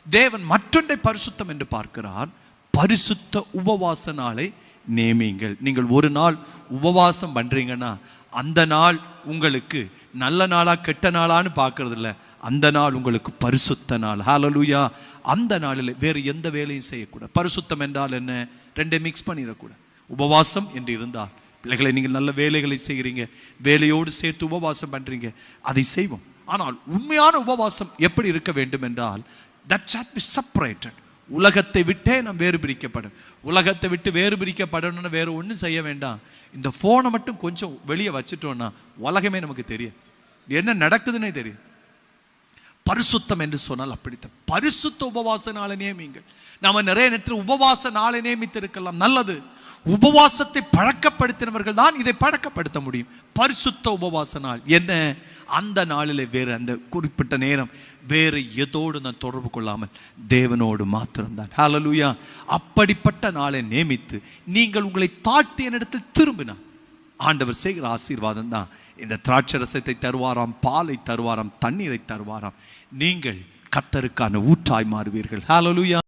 தேவன் மற்றொன்றை பரிசுத்தம் என்று பார்க்கிறார். பரிசுத்த உபவாச நாளை நேமியுங்கள். நீங்கள் ஒரு நாள் உபவாசம் பண்றீங்கன்னா அந்த நாள் உங்களுக்கு நல்ல நாளா கெட்ட நாளான்னு பார்க்கறது இல்லை. அந்த நாள் உங்களுக்கு பரிசுத்த நாள். ஹல்லேலூயா. அந்த நாளில் வேறு எந்த வேலையும் செய்யக்கூடாது. பரிசுத்தம் என்றால் என்ன? ரெண்டை மிக்ஸ் பண்ணிடக்கூடாது. உபவாசம் என்று இருந்தால் பிள்ளைகளை நீங்கள் நல்ல வேலைகளை செய்கிறீங்க, வேலையோடு சேர்த்து உபவாசம் பண்றீங்க, அதை செய்வோம். ஆனால் உண்மையான உபவாசம் எப்படி இருக்க வேண்டும் என்றால் that shall be separated. உலகத்தை விட்டே நாம் வேறு பிரிக்கப்படும். உலகத்தை விட்டு வேறு பிரிக்கப்படணும்னு வேறு ஒன்றும் செய்ய வேண்டாம். இந்த ஃபோனை மட்டும் கொஞ்சம் வெளியே வச்சுட்டோம்னா உலகமே நமக்கு தெரியும், என்ன நடக்குதுன்னே தெரியும். பரிசுத்தம் என்று சொன்னால் அப்படித்தான். பரிசுத்த உபவாச நாளை நியமிங்கள். நாம நிறைய நேரத்தில் உபவாச நாளை நியமித்து இருக்கலாம், நல்லது. உபவாசத்தை பழக்கப்படுத்தினவர்கள் தான் இதை பழக்கப்படுத்த முடியும். பரிசுத்த உபவாச நாள் என்ன? அந்த நாளில் வேறு அந்த குறிப்பிட்ட நேரம் வேறு எதோடு நான் தொடர்பு கொள்ளாமல் தேவனோடு மாத்திரம்தான். ஹல்லேலூயா. அப்படிப்பட்ட நாளை நியமித்து நீங்கள் உங்களை தாழ்த்தி என்னிடத்தில் திரும்பினார் ஆண்டவர் செய்கிற ஆசீர்வாதம் தான். இந்த திராட்சை ரசத்தை தருவாராம், பாலை தருவாராம், தண்ணீரை தருவாராம். நீங்கள் கர்த்தருக்கான ஊற்றாய் மாறுவீர்கள். ஹல்லேலூயா.